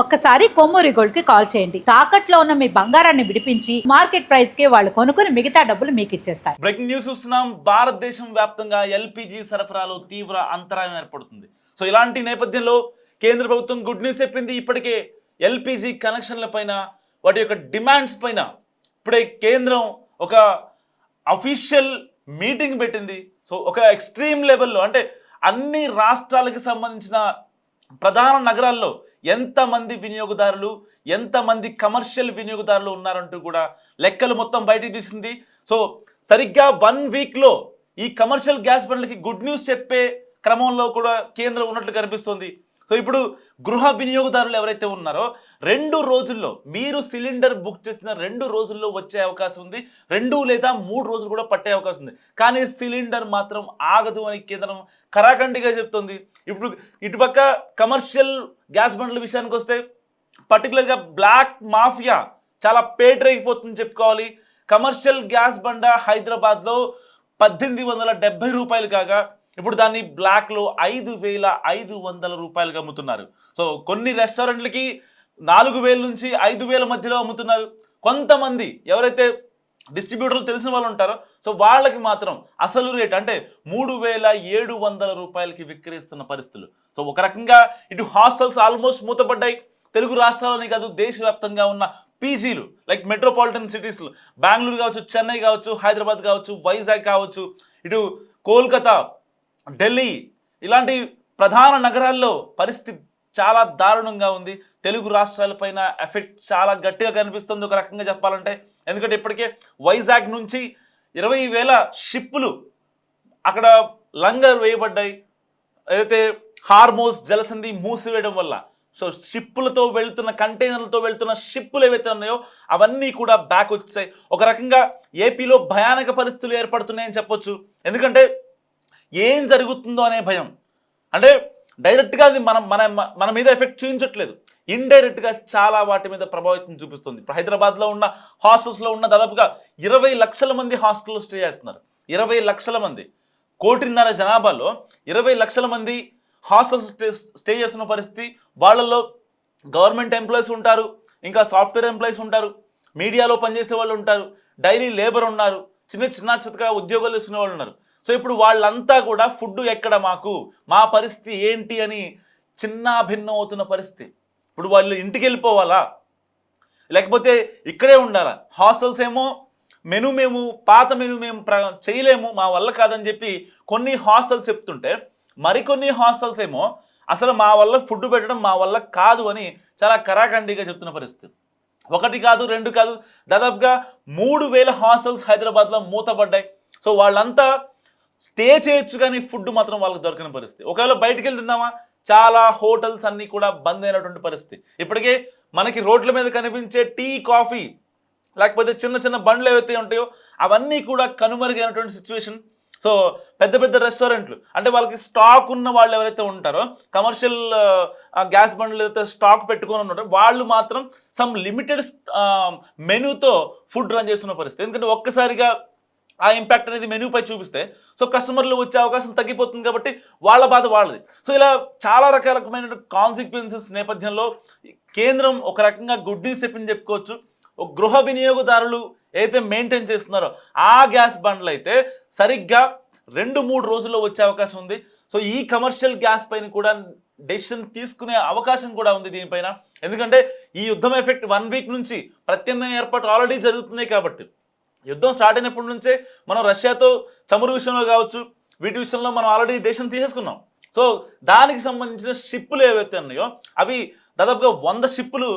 ఒక్కసారి కొమ్మూరి గోల్డ్ కి కాల్ చేయండి. తాకట్లో ఉన్న మీ బంగారాన్ని విడిపించి మార్కెట్ ప్రైస్ కి వాళ్ళు కొనుక్కుని మిగతా డబ్బులు మీకు ఇచ్చేస్తారు. బ్రేకింగ్ న్యూస్ చూస్తున్నాం. భారతదేశం వ్యాప్తంగా ఎల్పిజి సరఫరాలో తీవ్ర అంతరాయం ఏర్పడుతుంది. సో ఇలాంటి నేపథ్యంలో కేంద్ర ప్రభుత్వం గుడ్ న్యూస్ చెప్పింది. ఇప్పటికే ఎల్పిజి కనెక్షన్ల పైన వాటి యొక్క డిమాండ్స్ పైన ఇప్పుడే కేంద్రం ఒక అఫీషియల్ మీటింగ్ పెట్టింది. సో ఒక ఎక్స్ట్రీమ్ లెవెల్లో అంటే అన్ని రాష్ట్రాలకు సంబంధించిన ప్రధాన నగరాల్లో ఎంతమంది వినియోగదారులు, ఎంతమంది కమర్షియల్ వినియోగదారులు ఉన్నారంటూ కూడా లెక్కలు మొత్తం బయటికి తీసింది. సో సరిగ్గా 1 వీక్లో ఈ కమర్షియల్ గ్యాస్ బండ్లకి గుడ్ న్యూస్ చెప్పే క్రమంలో కూడా కేంద్రం ఉన్నట్లు కనిపిస్తుంది. సో ఇప్పుడు గృహ వినియోగదారులు ఎవరైతే ఉన్నారో 2 రోజుల్లో మీరు సిలిండర్ బుక్ చేసిన 2 రోజుల్లో వచ్చే అవకాశం ఉంది. 2 లేదా 3 రోజులు కూడా పట్టే అవకాశం ఉంది. కానీ సిలిండర్ మాత్రం ఆగదు అని కేంద్రం కరాఖండిగా చెప్తుంది. ఇప్పుడు ఇటుపక్క కమర్షియల్ గ్యాస్ బండ్ల విషయానికి వస్తే పర్టికులర్గా బ్లాక్ మాఫియా చాలా పేటరేగిపోతుందని చెప్పుకోవాలి. కమర్షియల్ గ్యాస్ బండ హైదరాబాద్లో 1870 రూపాయలు కాగా ఇప్పుడు దాన్ని బ్లాక్లో 5500 రూపాయలుగా అమ్ముతున్నారు. సో కొన్ని రెస్టారెంట్లకి 4000 నుంచి 5000 మధ్యలో అమ్ముతున్నారు. కొంతమంది ఎవరైతే డిస్ట్రిబ్యూటర్లు తెలిసిన వాళ్ళు ఉంటారో సో వాళ్ళకి మాత్రం అసలు రేట్ అంటే 3700 రూపాయలకి విక్రయిస్తున్న పరిస్థితులు. సో ఒక రకంగా ఇటు హాస్టల్స్ ఆల్మోస్ట్ మూతపడ్డాయి. తెలుగు రాష్ట్రాలని కాదు దేశవ్యాప్తంగా ఉన్న పీజీలు లైక్ మెట్రోపాలిటన్ సిటీస్లో బెంగళూరు కావచ్చు, చెన్నై కావచ్చు, హైదరాబాద్ కావచ్చు, వైజాగ్ కావచ్చు, ఇటు కోల్కతా, ఢిల్లీ ఇలాంటి ప్రధాన నగరాల్లో పరిస్థితి చాలా దారుణంగా ఉంది. తెలుగు రాష్ట్రాలపైన ఎఫెక్ట్ చాలా గట్టిగా కనిపిస్తుంది ఒక రకంగా చెప్పాలంటే. ఎందుకంటే ఇప్పటికే వైజాగ్ నుంచి 20,000 షిప్పులు అక్కడ లంగర్ వేయబడ్డాయి. ఏదైతే హార్మోస్ జలసంధి మూసివేయడం వల్ల సో షిప్పులతో వెళ్తున్న కంటైనర్లతో వెళ్తున్న షిప్పులు ఏవైతే ఉన్నాయో అవన్నీ కూడా బ్యాక్ వచ్చాయి. ఒక రకంగా ఏపీలో భయానక పరిస్థితులు ఏర్పడుతున్నాయని చెప్పొచ్చు. ఎందుకంటే ఏం జరుగుతుందో అనే భయం. అంటే డైరెక్ట్గా అది మన మీద ఎఫెక్ట్ చూపించట్లేదు, ఇండైరెక్ట్గా చాలా వాటి మీద ప్రభావితం చూపిస్తుంది. ఇప్పుడు హైదరాబాద్లో ఉన్న హాస్టల్స్లో ఉన్న దాదాపుగా 20 లక్షల మంది హాస్టల్లో స్టే చేస్తున్నారు. 20 లక్షల మంది, 1.5 కోటి జనాభాలో 20 లక్షల మంది హాస్టల్స్ స్టే చేస్తున్న పరిస్థితి. వాళ్ళల్లో గవర్నమెంట్ ఎంప్లాయీస్ ఉంటారు, ఇంకా సాఫ్ట్వేర్ ఎంప్లాయీస్ ఉంటారు, మీడియాలో పనిచేసే వాళ్ళు ఉంటారు, డైలీ లేబర్ ఉన్నారు, చిన్న చితగా ఉద్యోగాలు వేసుకునే వాళ్ళు ఉన్నారు. సో ఇప్పుడు వాళ్ళంతా కూడా ఫుడ్ ఎక్కడ, మా పరిస్థితి ఏంటి అని చిన్న భిన్నం అవుతున్న పరిస్థితి. ఇప్పుడు వాళ్ళు ఇంటికి వెళ్ళిపోవాలా లేకపోతే ఇక్కడే ఉండాలా? హాస్టల్స్ ఏమో మేము పాత మెను మేము చేయలేము, మా వల్ల కాదని చెప్పి కొన్ని హాస్టల్స్ చెప్తుంటే మరికొన్ని హాస్టల్స్ ఏమో అసలు మా వల్ల ఫుడ్ పెట్టడం మా వల్ల కాదు అని చాలా కరాఖండిగా చెప్తున్న పరిస్థితి. 1 కాదు 2 కాదు దాదాపుగా 3000 హాస్టల్స్ హైదరాబాద్లో మూతపడ్డాయి. సో వాళ్ళంతా స్టే చేయొచ్చు కానీ ఫుడ్ మాత్రం వాళ్ళకి దొరకని పరిస్థితి. ఒకవేళ బయటికి వెళ్ళి తిందామా, చాలా హోటల్స్ అన్నీ కూడా బంద్ అయినటువంటి పరిస్థితి. ఇప్పటికే మనకి రోడ్ల మీద కనిపించే టీ, కాఫీ లేకపోతే చిన్న బండ్లు ఏవైతే ఉంటాయో అవన్నీ కూడా కనుమరుగైనటువంటి సిచ్యువేషన్. సో పెద్ద రెస్టారెంట్లు అంటే వాళ్ళకి స్టాక్ ఉన్న వాళ్ళు ఎవరైతే ఉంటారో కమర్షియల్ గ్యాస్ బండ్లు ఏదైతే స్టాక్ పెట్టుకొని ఉన్నారో వాళ్ళు మాత్రం సమ్ లిమిటెడ్ మెనూతో ఫుడ్ రన్ చేస్తున్న పరిస్థితి. ఎందుకంటే ఒక్కసారిగా ఆ ఇంపాక్ట్ అనేది మెనూపై చూపిస్తే సో కస్టమర్లు వచ్చే అవకాశం తగ్గిపోతుంది కాబట్టి వాళ్ళ బాధ వాళ్ళది. సో ఇలా చాలా రకాలమైన కాన్సిక్వెన్సెస్ నేపథ్యంలో కేంద్రం ఒక రకంగా గుడ్ న్యూస్ చెప్పింది చెప్పుకోవచ్చు. గృహ వినియోగదారులు ఏదైతే మెయింటైన్ చేస్తున్నారో ఆ గ్యాస్ బండ్లు అయితే సరిగ్గా 2-3 రోజుల్లో వచ్చే అవకాశం ఉంది. సో ఈ కమర్షియల్ గ్యాస్ పైన కూడా డెసిషన్ తీసుకునే అవకాశం కూడా ఉంది దీనిపైన. ఎందుకంటే ఈ యుద్ధం ఎఫెక్ట్ 1 వీక్ నుంచి ప్రత్యామ్నాయ ఏర్పాటు ఆల్రెడీ జరుగుతున్నాయి కాబట్టి యుద్ధం స్టార్ట్ అయినప్పటి నుంచే మనం రష్యాతో చమురు విషయంలో కావచ్చు వీటి విషయంలో మనం ఆల్రెడీ డెసిషన్ తీసేసుకున్నాం. సో దానికి సంబంధించిన షిప్పులు ఏవైతే ఉన్నాయో అవి దాదాపుగా 100 షిప్పులు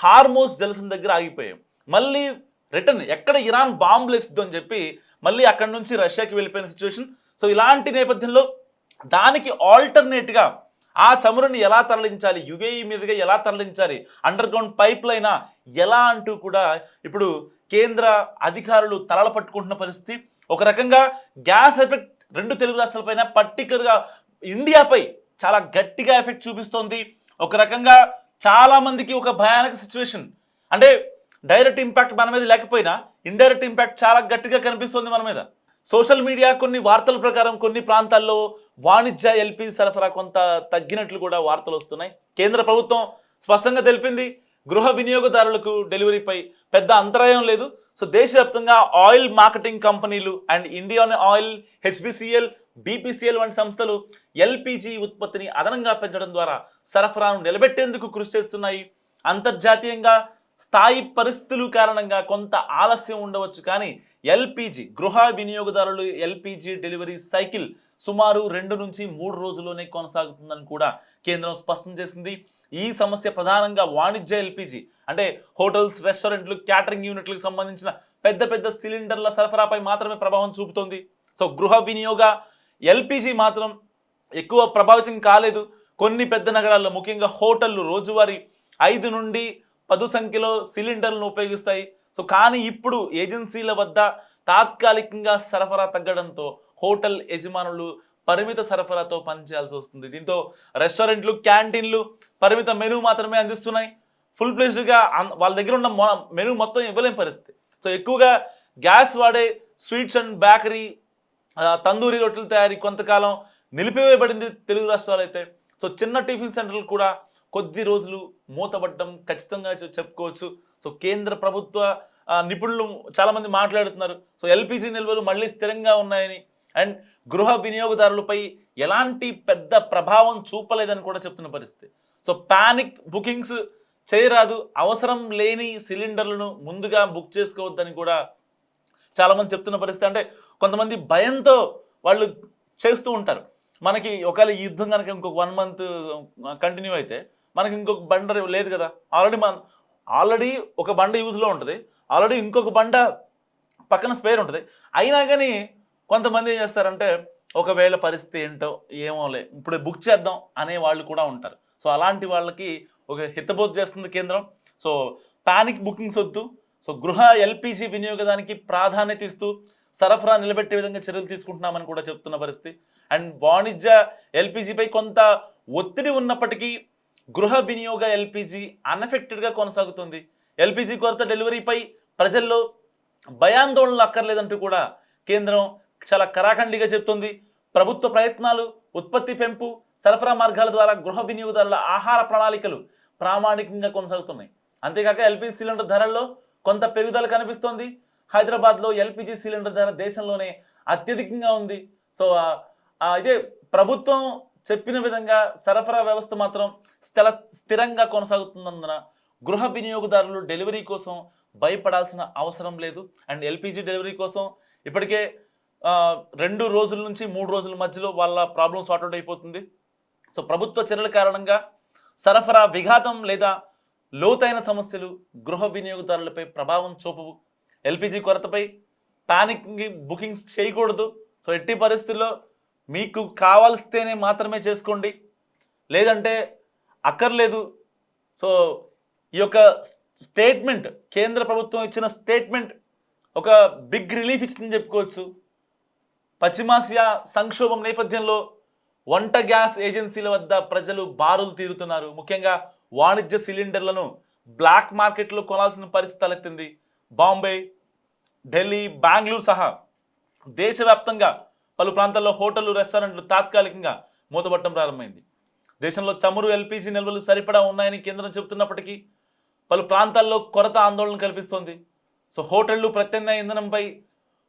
హార్మోస్ జలసంధి దగ్గర ఆగిపోయాయి. మళ్ళీ రిటర్న్ ఎక్కడ ఇరాన్ బాంబులు వేస్తుందో అని చెప్పి మళ్ళీ అక్కడి నుంచి రష్యాకి వెళ్ళిపోయిన సిచ్యువేషన్. సో ఇలాంటి నేపథ్యంలో దానికి ఆల్టర్నేట్గా ఆ చమురుని ఎలా తరలించాలి, యుఏఈ మీదుగా ఎలా తరలించాలి, అండర్ గ్రౌండ్ పైప్ లైనా ఎలా అంటూ కూడా ఇప్పుడు కేంద్ర అధికారులు తలలు పట్టుకుంటున్న పరిస్థితి. ఒక రకంగా గ్యాస్ ఎఫెక్ట్ 2 తెలుగు రాష్ట్రాలపైన పర్టికులర్గా ఇండియాపై చాలా గట్టిగా ఎఫెక్ట్ చూపిస్తోంది. ఒక రకంగా చాలా మందికి ఒక భయానక సిచ్యువేషన్. అంటే డైరెక్ట్ ఇంపాక్ట్ మన మీద లేకపోయినా ఇండైరెక్ట్ ఇంపాక్ట్ చాలా గట్టిగా కనిపిస్తుంది మన మీద. సోషల్ మీడియా కొన్ని వార్తల ప్రకారం కొన్ని ప్రాంతాల్లో వాణిజ్య ఎల్పీజీ సరఫరా కొంత తగ్గినట్లు కూడా వార్తలు వస్తున్నాయి. కేంద్ర ప్రభుత్వం స్పష్టంగా తెలిపింది. గృహ వినియోగదారులకు డెలివరీపై పెద్ద అంతరాయం లేదు. సో దేశవ్యాప్తంగా ఆయిల్ మార్కెటింగ్ కంపెనీలు and Indian oil, HBCL, BPCL వంటి సంస్థలు ఎల్పిజి ఉత్పత్తిని అదనంగా పెంచడం ద్వారా సరఫరాను నిలబెట్టేందుకు కృషి చేస్తున్నాయి. అంతర్జాతీయంగా స్థాయి పరిస్థితులు కారణంగా కొంత ఆలస్యం ఉండవచ్చు, కానీ ఎల్పిజి గృహ వినియోగదారులు ఎల్పిజి డెలివరీ సైకిల్ సుమారు 2 నుంచి 3 రోజుల్లోనే కొనసాగుతుందని కూడా కేంద్రం స్పష్టం చేసింది. ఈ సమస్య ప్రధానంగా వాణిజ్య ఎల్పిజి అంటే హోటల్స్, రెస్టారెంట్లు, క్యాటరింగ్ యూనిట్లకు సంబంధించిన పెద్ద పెద్ద సిలిండర్ల సరఫరాపై మాత్రమే ప్రభావం చూపుతోంది. సో గృహ వినియోగ ఎల్పిజి మాత్రం ఎక్కువ ప్రభావితం కాలేదు. కొన్ని పెద్ద నగరాల్లో ముఖ్యంగా హోటళ్లు రోజువారీ 5 నుండి 10 సంఖ్యలో సిలిండర్లను ఉపయోగిస్తాయి. సో కానీ ఇప్పుడు ఏజెన్సీల వద్ద తాత్కాలికంగా సరఫరా తగ్గడంతో హోటల్ యజమానులు పరిమిత సరఫరాతో పనిచేయాల్సి వస్తుంది. దీంతో రెస్టారెంట్లు, క్యాంటీన్లు పరిమిత మెనూ మాత్రమే అందిస్తున్నాయి. ఫుల్ ప్లేస్డ్గా వాళ్ళ దగ్గర ఉన్న మెనూ మొత్తం ఇవ్వలేని పరిస్థితి. సో ఎక్కువగా గ్యాస్ వాడే స్వీట్స్ అండ్ బేకరీ, తందూరి రొట్టెల తయారీ కొంతకాలం నిలిపివేయబడింది తెలుగు రాష్ట్రాలు అయితే. సో చిన్న టిఫిన్ సెంటర్లు కూడా కొద్ది రోజులు మూతపడడం ఖచ్చితంగా చెప్పుకోవచ్చు. సో కేంద్ర ప్రభుత్వ నిపుణులు చాలామంది మాట్లాడుతున్నారు. సో ఎల్పిజి నిల్వలు మళ్ళీ స్థిరంగా ఉన్నాయని అండ్ గృహ వినియోగదారులపై ఎలాంటి పెద్ద ప్రభావం చూపలేదని కూడా చెప్తున్న పరిస్థితి. సో పానిక్ బుకింగ్స్ చేయరాదు, అవసరం లేని సిలిండర్లను ముందుగా బుక్ చేసుకోవద్దని కూడా చాలామంది చెప్తున్న పరిస్థితి. అంటే కొంతమంది భయంతో వాళ్ళు చేస్తూ ఉంటారు. మనకి ఒకవేళ ఈ యుద్ధం కనుక ఇంకొక 1 month కంటిన్యూ అయితే మనకి ఇంకొక బండ లేదు కదా, ఆల్రెడీ ఒక బండ యూజ్లో ఉంటుంది, ఆల్రెడీ ఇంకొక బండ పక్కన స్పేర్ ఉంటుంది. అయినా కానీ కొంతమంది ఏం చేస్తారంటే ఒకవేళ పరిస్థితి ఏంటో ఏమోలే ఇప్పుడు బుక్ చేద్దాం అనే వాళ్ళు కూడా ఉంటారు. సో అలాంటి వాళ్ళకి ఒక హితబోధ చేస్తుంది కేంద్రం. సో పానిక్ బుకింగ్స్ వద్దు, సో గృహ ఎల్పిజి వినియోగానికి ప్రాధాన్యత ఇస్తూ సరఫరా నిలబెట్టే విధంగా చర్యలు తీసుకుంటున్నామని కూడా చెప్తున్న పరిస్థితి. అండ్ వాణిజ్య ఎల్పిజిపై కొంత ఒత్తిడి ఉన్నప్పటికీ గృహ వినియోగ ఎల్పిజి అన్ఎఫెక్టెడ్గా కొనసాగుతుంది. ఎల్పిజి కొరత డెలివరీపై ప్రజల్లో భయాందోళనలు అక్కర్లేదంటూ కూడా కేంద్రం చాలా కరాఖండిగా చెప్తుంది. ప్రభుత్వ ప్రయత్నాలు, ఉత్పత్తి పెంపు, సరఫరా మార్గాల ద్వారా గృహ వినియోగదారుల ఆహార ప్రణాళికలు ప్రామాణికంగా కొనసాగుతున్నాయి. అంతేకాక ఎల్పిజి సిలిండర్ ధరల్లో కొంత పెరుగుదల కనిపిస్తోంది. హైదరాబాద్లో ఎల్పిజి సిలిండర్ ధర దేశంలోనే అత్యధికంగా ఉంది. సో ఇదే ప్రభుత్వం చెప్పిన విధంగా సరఫరా వ్యవస్థ మాత్రం స్థిరంగా కొనసాగుతున్నందున గృహ వినియోగదారులు డెలివరీ కోసం భయపడాల్సిన అవసరం లేదు. అండ్ ఎల్పిజి డెలివరీ కోసం ఇప్పటికే 2 రోజుల నుంచి 3 రోజుల మధ్యలో వాళ్ళ ప్రాబ్లం సార్ట్అవుట్ అయిపోతుంది. సో ప్రభుత్వ చర్యల కారణంగా సరఫరా విఘాతం లేదా లోతైన సమస్యలు గృహ వినియోగదారులపై ప్రభావం చూపవు. ఎల్పిజి కొరతపై పానిక్ బుకింగ్స్ చేయకూడదు. సో ఎట్టి పరిస్థితుల్లో మీకు కావాల్సితేనే మాత్రమే చేసుకోండి, లేదంటే అక్కర్లేదు. సో ఈ యొక్క స్టేట్మెంట్, కేంద్ర ప్రభుత్వం ఇచ్చిన స్టేట్మెంట్ ఒక బిగ్ రిలీఫ్ ఇచ్చిందని చెప్పుకోవచ్చు. పశ్చిమాసియా సంక్షోభం నేపథ్యంలో వంట గ్యాస్ ఏజెన్సీల వద్ద ప్రజలు బారులు తీరుతున్నారు. ముఖ్యంగా వాణిజ్య సిలిండర్లను బ్లాక్ మార్కెట్లో కొనాల్సిన పరిస్థితి తలెత్తింది. బాంబే, ఢిల్లీ, బెంగళూరు సహా దేశవ్యాప్తంగా పలు ప్రాంతాల్లో హోటళ్లు, రెస్టారెంట్లు తాత్కాలికంగా మూతపట్టడం ప్రారంభమైంది. దేశంలో చమురు, ఎల్పిజి నిల్వలు సరిపడా ఉన్నాయని కేంద్రం చెబుతున్నప్పటికీ పలు ప్రాంతాల్లో కొరత ఆందోళన కల్పిస్తోంది. సో హోటళ్లు ప్రత్యామ్నాయ ఇంధనంపై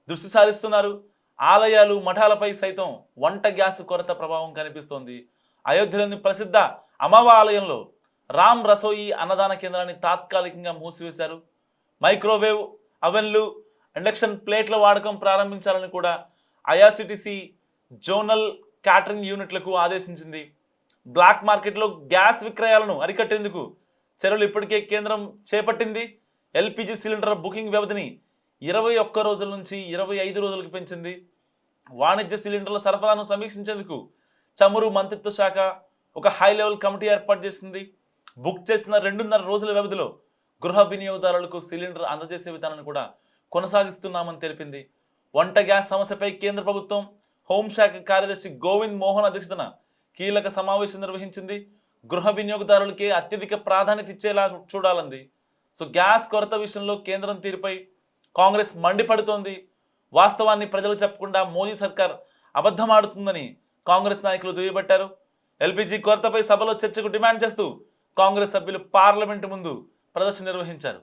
దృష్టి సారిస్తున్నారు. ఆలయాలు, మఠాలపై సైతం వంట గ్యాస్ కొరత ప్రభావం కనిపిస్తోంది. అయోధ్యలోని ప్రసిద్ధ అమ్మవ ఆలయంలో రామ్ రసోయి అన్నదాన కేంద్రాన్ని తాత్కాలికంగా మూసివేశారు. మైక్రోవేవ్ అవెన్లు, ఇండక్షన్ ప్లేట్ల వాడకం ప్రారంభించాలని కూడా ఐఆర్సిటిసి జోనల్ క్యాటరింగ్ యూనిట్లకు ఆదేశించింది. బ్లాక్ మార్కెట్లో గ్యాస్ విక్రయాలను అరికట్టేందుకు చర్యలు ఇప్పటికే కేంద్రం చేపట్టింది. ఎల్పిజి సిలిండర్ బుకింగ్ వ్యవధిని 21 రోజుల నుంచి 25 రోజులకు పెంచింది. వాణిజ్య సిలిండర్ల సరఫరాను సమీక్షించేందుకు చమురు మంత్రిత్వ శాఖ ఒక హై లెవెల్ కమిటీ ఏర్పాటు చేసింది. బుక్ చేసిన 2.5 రోజుల వ్యవధిలో గృహ వినియోగదారులకు సిలిండర్ అందజేసే విధానాన్ని కూడా కొనసాగిస్తున్నామని తెలిపింది. వంట గ్యాస్ సమస్యపై కేంద్ర ప్రభుత్వం హోంశాఖ కార్యదర్శి గోవింద్ మోహన్ అధ్యక్షతన కీలక సమావేశం నిర్వహించింది. గృహ వినియోగదారులకే అత్యధిక ప్రాధాన్యత ఇచ్చేలా చూడాలంది. సో గ్యాస్ కొరత విషయంలో కేంద్రం తీరుపై కాంగ్రెస్ మండిపడుతోంది. వాస్తవాన్ని ప్రజలు చెప్పకుండా మోదీ సర్కార్ అబద్ధమాడుతుందని కాంగ్రెస్ నాయకులు దుయ్యబట్టారు. ఎల్పిజి కొరతపై సభలో చర్చకు డిమాండ్ చేస్తూ కాంగ్రెస్ సభ్యులు పార్లమెంటు ముందు ప్రదర్శన నిర్వహించారు.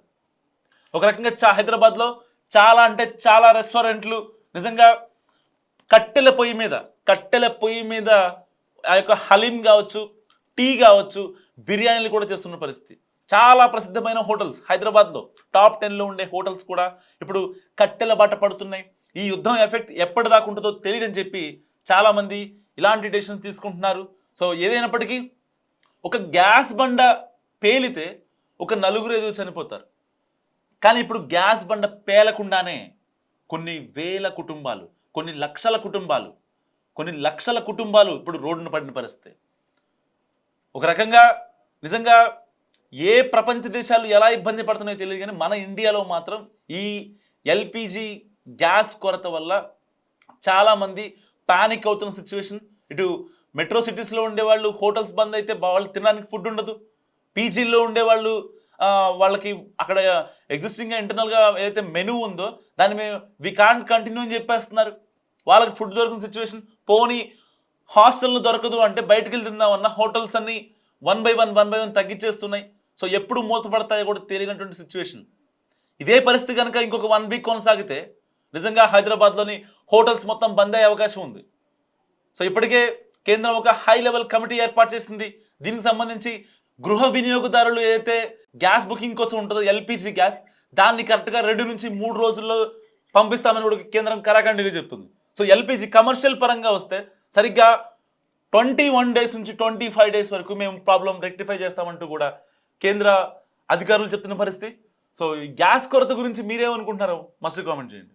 ఒక రకంగా హైదరాబాద్లో చాలా అంటే చాలా రెస్టారెంట్లు నిజంగా కట్టెల పొయ్యి మీద ఆ యొక్క హలీం కావచ్చు, టీ కావచ్చు, బిర్యానీలు కూడా చేస్తున్న పరిస్థితి. చాలా ప్రసిద్ధమైన హోటల్స్ హైదరాబాద్లో టాప్ 10లో ఉండే హోటల్స్ కూడా ఇప్పుడు కట్టెల బాట పడుతున్నాయి. ఈ యుద్ధం ఎఫెక్ట్ ఎప్పటిదాకా ఉంటుందో తెలియదని చెప్పి చాలామంది ఇలాంటి డెసిషన్స్ తీసుకుంటున్నారు. సో ఏదైనప్పటికీ ఒక గ్యాస్ బండ పేలితే ఒక నలుగురు ఎదురు చనిపోతారు. కానీ ఇప్పుడు గ్యాస్ బండ పేలకుండానే కొన్ని వేల కుటుంబాలు, కొన్ని లక్షల కుటుంబాలు ఇప్పుడు రోడ్డున పడిన పరిస్థితి. ఒక రకంగా నిజంగా ఏ ప్రపంచ దేశాలు ఎలా ఇబ్బంది పడుతున్నాయో తెలియదు, కానీ మన ఇండియాలో మాత్రం ఈ ఎల్పిజి గ్యాస్ కొరత వల్ల చాలామంది పానిక్ అవుతున్న సిచ్యువేషన్. ఇటు మెట్రో సిటీస్లో ఉండేవాళ్ళు హోటల్స్ బంద్ అయితే వాళ్ళు తినడానికి ఫుడ్ ఉండదు. పీజీల్లో ఉండేవాళ్ళు వాళ్ళకి అక్కడ ఎగ్జిస్టింగ్గా ఇంటర్నల్గా ఏదైతే మెనూ ఉందో దాన్ని మేము వి కాంట్ కంటిన్యూ అని చెప్పేస్తున్నారు. వాళ్ళకి ఫుడ్ దొరికిన సిచ్యువేషన్. పోనీ హాస్టల్లో దొరకదు అంటే బయటకు వెళ్ళి తిందామన్న హోటల్స్ అన్ని వన్ బై వన్ తగ్గించేస్తున్నాయి. సో ఎప్పుడు మూతపడతాయో కూడా తెలియనటువంటి సిచ్యువేషన్. ఇదే పరిస్థితి కనుక ఇంకొక 1 వీక్ కొనసాగితే నిజంగా హైదరాబాద్లోని హోటల్స్ మొత్తం బంద్ అయ్యే అవకాశం ఉంది. సో ఇప్పటికే కేంద్రం ఒక హై లెవెల్ కమిటీ ఏర్పాటు చేసింది. దీనికి సంబంధించి గృహ వినియోగదారులు ఏదైతే గ్యాస్ బుకింగ్ కోసం ఉంటుందో ఎల్పిజి గ్యాస్, దాన్ని కరెక్ట్గా 2 నుంచి 3 రోజుల్లో పంపిస్తామని కూడా కేంద్రం కరాఖండిగా చెప్తుంది. సో ఎల్పిజి కమర్షియల్ పరంగా వస్తే సరిగ్గా 21 డేస్ నుంచి 25 డేస్ వరకు మేము ప్రాబ్లం రెక్టిఫై చేస్తామంటూ కూడా కేంద్ర అధికారులు చెప్తున్న పరిస్థితి. సో ఈ గ్యాస్ కొరత గురించి మీరేమనుకుంటున్నారో మస్ట్ కామెంట్ చేయండి.